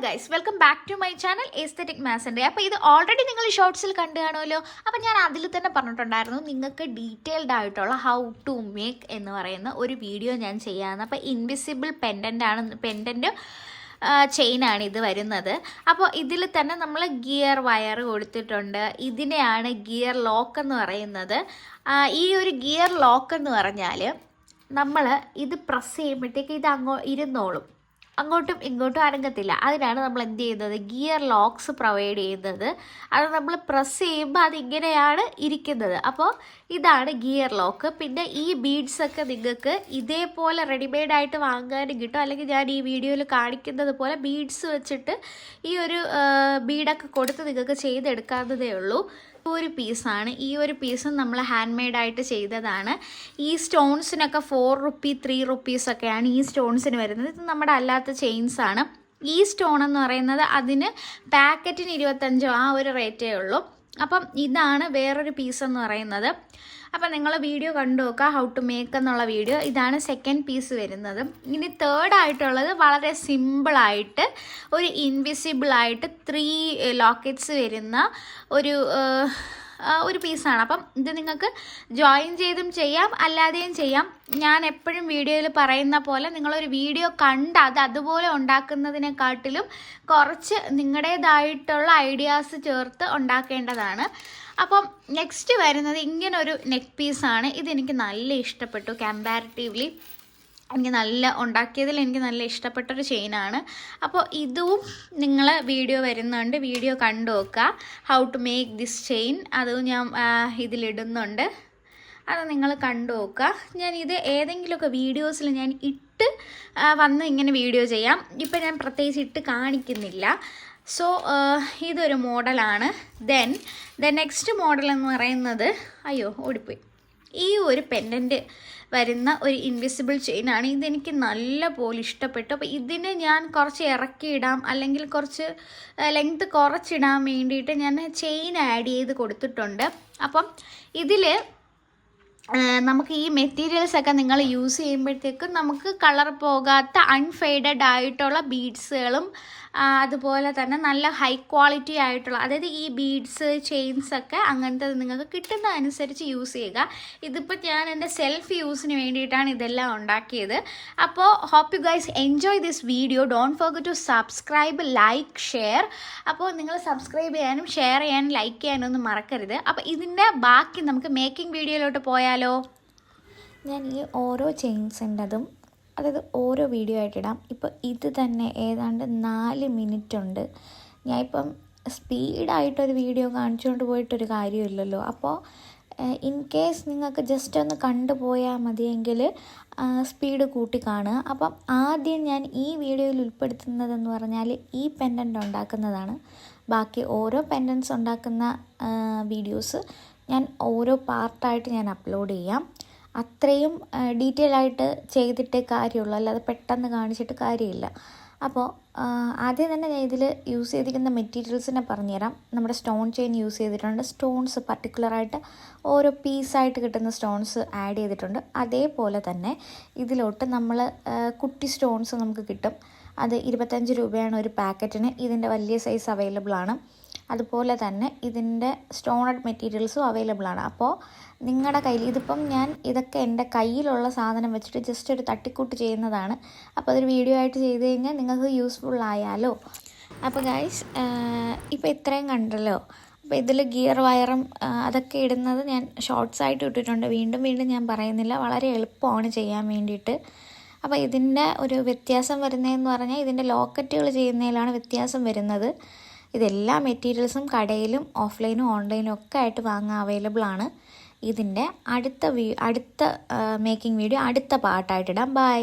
Guys, welcome back to my channel aesthetic മാത്സിൻ്റെ. അപ്പോൾ ഇത് ഓൾറെഡി നിങ്ങൾ ഷോർട്സിൽ കണ്ടു കാണുമല്ലോ. അപ്പോൾ ഞാൻ അതിൽ തന്നെ പറഞ്ഞിട്ടുണ്ടായിരുന്നു നിങ്ങൾക്ക് ഡീറ്റെയിൽഡ് ആയിട്ടുള്ള ഹൗ ടു മേക്ക് എന്ന് പറയുന്ന ഒരു വീഡിയോ ഞാൻ ചെയ്യാമെന്ന്. അപ്പോൾ ഇൻവിസിബിൾ പെൻഡൻറ്റ് ചെയിനാണ് ഇത് വരുന്നത്. അപ്പോൾ ഇതിൽ തന്നെ നമ്മൾ ഗിയർ വയർ കൊടുത്തിട്ടുണ്ട്. ഇതിനെയാണ് ഗിയർ ലോക്ക് എന്ന് പറയുന്നത്. ഈ ഒരു ഗിയർ ലോക്ക് എന്ന് പറഞ്ഞാൽ നമ്മൾ ഇത് പ്രസ് ചെയ്യുമ്പോഴത്തേക്ക് ഇത് ഇരുന്നോളും, അങ്ങോട്ടും ഇങ്ങോട്ടും അനങ്ങത്തില്ല. അതിനാണ് നമ്മൾ എന്ത് ചെയ്യുന്നത്, ഗിയർ ലോക്സ് പ്രൊവൈഡ് ചെയ്യുന്നത്. അത് നമ്മൾ പ്രസ് ചെയ്യുമ്പോൾ അതിങ്ങനെയാണ് ഇരിക്കുന്നത്. അപ്പോൾ ഇതാണ് ഗിയർ ലോക്ക്. പിന്നെ ഈ ബീഡ്സൊക്കെ നിങ്ങൾക്ക് ഇതേപോലെ റെഡിമെയ്ഡായിട്ട് വാങ്ങാനും കിട്ടും, അല്ലെങ്കിൽ ഞാൻ ഈ വീഡിയോയിൽ കാണിക്കുന്നത് പോലെ ബീഡ്സ് വെച്ചിട്ട് ഈ ഒരു ബീഡൊക്കെ കൊടുത്ത് നിങ്ങൾക്ക് ചെയ്തെടുക്കാവുന്നതേ ഉള്ളൂ. ഒരു പീസാണ് ഈ ഒരു പീസും നമ്മൾ ഹാൻഡ് മെയ്ഡായിട്ട് ചെയ്തതാണ്. ഈ സ്റ്റോൺസിനൊക്കെ 4 റുപ്പി 3 റുപ്പീസൊക്കെയാണ് ഈ സ്റ്റോൺസിന് വരുന്നത്. ഇത് നമ്മുടെ അല്ലാത്ത ചെയിൻസാണ്. ഈ സ്റ്റോൺ എന്ന് പറയുന്നത് അതിന് പാക്കറ്റിന് 25 ആ ഒരു റേറ്റേ ഉള്ളൂ. അപ്പം ഇതാണ് വേറൊരു പീസ് എന്ന് പറയുന്നത്. അപ്പം നിങ്ങൾ വീഡിയോ കണ്ടു നോക്കുക, ഹൗ ടു മേക്ക് എന്നുള്ള വീഡിയോ. ഇതാണ് സെക്കൻഡ് പീസ് വരുന്നത്. ഇനി തേർഡ് ആയിട്ടുള്ളത് വളരെ സിമ്പിളായിട്ട് ഒരു ഇൻവിസിബിളായിട്ട് 3 ലോക്കറ്റ്സ് വരുന്ന ഒരു പീസാണ്. അപ്പം ഇത് നിങ്ങൾക്ക് ജോയിൻ ചെയ്തും ചെയ്യാം, അല്ലാതെയും ചെയ്യാം. ഞാൻ എപ്പോഴും വീഡിയോയിൽ പറയുന്ന പോലെ നിങ്ങളൊരു വീഡിയോ കണ്ട് അതുപോലെ ഉണ്ടാക്കുന്നതിനെക്കാട്ടിലും കുറച്ച് നിങ്ങളുടേതായിട്ടുള്ള ഐഡിയാസ് ചേർത്ത് ഉണ്ടാക്കേണ്ടതാണ്. അപ്പം നെക്സ്റ്റ് വരുന്നത് ഇങ്ങനൊരു നെക്ക് പീസാണ്. ഇതെനിക്ക് നല്ല ഇഷ്ടപ്പെട്ടു. കമ്പാരിറ്റീവ്ലി എനിക്ക് നല്ല ഇഷ്ടപ്പെട്ടൊരു ചെയിനാണ്. അപ്പോൾ ഇതും നിങ്ങൾ വീഡിയോ വരുന്നുണ്ട്, വീഡിയോ കണ്ടു നോക്കുക. How to make this chain അതും ഞാൻ ഇതിലിടുന്നുണ്ട്, അത് നിങ്ങൾ കണ്ടു നോക്കുക. ഞാനിത് ഏതെങ്കിലുമൊക്കെ വീഡിയോസിൽ ഞാൻ വന്ന് ഇങ്ങനെ വീഡിയോ ചെയ്യാം. ഇപ്പം ഞാൻ പ്രത്യേകിച്ച് ഇട്ട് കാണിക്കുന്നില്ല. സോ ഇതൊരു മോഡലാണ്. ദെൻ നെക്സ്റ്റ് മോഡൽ എന്ന് പറയുന്നത് ഓടിപ്പോയി. ഈ ഒരു പെൻഡൻറ്റ് വരുന്ന ഒരു ഇൻവിസിബിൾ ചെയിനാണ്. ഇതെനിക്ക് നല്ല പോലെ ഇഷ്ടപ്പെട്ടു. അപ്പോൾ ഇതിന് ഞാൻ കുറച്ച് ഇറക്കിയിടാം, അല്ലെങ്കിൽ കുറച്ച് ലെങ്ത് കുറച്ചിടാൻ വേണ്ടിയിട്ട് ഞാൻ ചെയിൻ ആഡ് ചെയ്ത് കൊടുത്തിട്ടുണ്ട്. അപ്പം ഇതിൽ നമുക്ക് ഈ മെറ്റീരിയൽസൊക്കെ നിങ്ങൾ യൂസ് ചെയ്യുമ്പോഴത്തേക്കും നമുക്ക് കളർ പോകാത്ത അൺഫെയ്ഡഡ് ആയിട്ടുള്ള ബീഡ്സുകളും അതുപോലെ തന്നെ നല്ല ഹൈ ക്വാളിറ്റി ആയിട്ടുള്ള, അതായത് ഈ ബീഡ്സ് ചെയിൻസൊക്കെ അങ്ങനത്തെ നിങ്ങൾക്ക് കിട്ടുന്ന അനുസരിച്ച് യൂസ് ചെയ്യുക. ഇതിപ്പോൾ ഞാൻ എൻ്റെ സെൽഫ് യൂസിന് വേണ്ടിയിട്ടാണ് ഇതെല്ലാം ഉണ്ടാക്കിയത്. അപ്പോൾ hope you guys enjoy this video. Don't forget to subscribe, like, share. അപ്പോൾ നിങ്ങൾ സബ്സ്ക്രൈബ് ചെയ്യാനും ഷെയർ ചെയ്യാനും ലൈക്ക് ചെയ്യാനും ഒന്നും മറക്കരുത്. അപ്പോൾ ഇതിൻ്റെ ബാക്കി നമുക്ക് മേക്കിംഗ് വീഡിയോയിലോട്ട് പോയാലോ. ഞാൻ ഈ ഓരോ ചെയിൻസിൻ്റെതും അതായത് ഓരോ വീഡിയോ ആയിട്ടിടാം. ഇപ്പോൾ ഇത് തന്നെ ഏതാണ്ട് 4 മിനിറ്റ് ഉണ്ട്. ഞാനിപ്പം സ്പീഡായിട്ടൊരു വീഡിയോ കാണിച്ചുകൊണ്ട് പോയിട്ടൊരു കാര്യമില്ലല്ലോ. അപ്പോൾ ഇൻ കേസ് നിങ്ങൾക്ക് ജസ്റ്റ് ഒന്ന് കണ്ടുപോയാൽ മതിയെങ്കിൽ സ്പീഡ് കൂട്ടി കാണുക. അപ്പം ആദ്യം ഞാൻ ഈ വീഡിയോയിൽ ഉൾപ്പെടുത്തുന്നതെന്ന് പറഞ്ഞാൽ ഈ പെൻഡൻ്റ് ഉണ്ടാക്കുന്നതാണ്. ബാക്കി ഓരോ പെൻഡൻസ് ഉണ്ടാക്കുന്ന വീഡിയോസ് ഞാൻ ഓരോ പാർട്ടായിട്ട് ഞാൻ അപ്ലോഡ് ചെയ്യാം. അത്രയും ഡീറ്റെയിൽ ആയിട്ട് ചെയ്തിട്ടേ കാര്യമുള്ളൂ, അല്ലാതെ പെട്ടെന്ന് കാണിച്ചിട്ട് കാര്യമില്ല. അപ്പോൾ ആദ്യം തന്നെ ഞാൻ ഇതിൽ യൂസ് ചെയ്തിരിക്കുന്ന മെറ്റീരിയൽസിനെ പറഞ്ഞുതരാം. നമ്മുടെ സ്റ്റോൺ ചെയിൻ യൂസ് ചെയ്തിട്ടുണ്ട്. സ്റ്റോൺസ് പർട്ടിക്കുലറായിട്ട് ഓരോ പീസായിട്ട് കിട്ടുന്ന സ്റ്റോൺസ് ആഡ് ചെയ്തിട്ടുണ്ട്. അതേപോലെ തന്നെ ഇതിലോട്ട് നമ്മൾ കുട്ടി സ്റ്റോൺസ് നമുക്ക് കിട്ടും. അത് 25 രൂപയാണ് ഒരു പാക്കറ്റിന്. ഇതിൻ്റെ വലിയ സൈസ് അവൈലബിൾ ആണ്. അതുപോലെ തന്നെ ഇതിൻ്റെ സ്റ്റോണഡ് മെറ്റീരിയൽസും അവൈലബിൾ ആണ്. അപ്പോൾ നിങ്ങളുടെ കയ്യിൽ ഇതിപ്പം ഞാൻ ഇതൊക്കെ എൻ്റെ കയ്യിലുള്ള സാധനം വെച്ചിട്ട് ജസ്റ്റ് ഒരു തട്ടിക്കൂട്ട് ചെയ്യുന്നതാണ്. അപ്പോൾ അതൊരു വീഡിയോ ആയിട്ട് ചെയ്ത് കഴിഞ്ഞാൽ നിങ്ങൾക്ക് യൂസ്ഫുൾ ആയാലോ. അപ്പോൾ ഗൈസ്, ഇപ്പോൾ ഇത്രയും കണ്ടല്ലോ. അപ്പോൾ ഇതിൽ ഗിയർ വയറും അതൊക്കെ ഇടുന്നത് ഞാൻ ഷോർട്സ് ആയിട്ട് ഇട്ടിട്ടുണ്ട്. വീണ്ടും ഞാൻ പറയുന്നില്ല, വളരെ എളുപ്പമാണ് ചെയ്യാൻ വേണ്ടിയിട്ട്. അപ്പോൾ ഇതിൻ്റെ ഒരു വ്യത്യാസം വരുന്നതെന്ന് പറഞ്ഞാൽ ഇതിൻ്റെ ലോക്കറ്റുകൾ ചെയ്യുന്നതിലാണ് വ്യത്യാസം വരുന്നത്. ഇതെല്ലാ മെറ്റീരിയൽസും കടയിലും ഓഫ്ലൈനും ഓൺലൈനും ഒക്കെ ആയിട്ട് വാങ്ങാൻ അവൈലബിൾ ആണ്. ഇതിൻ്റെ അടുത്ത മേക്കിംഗ് വീഡിയോ അടുത്ത പാർട്ടായിട്ടിടാം. ബൈ.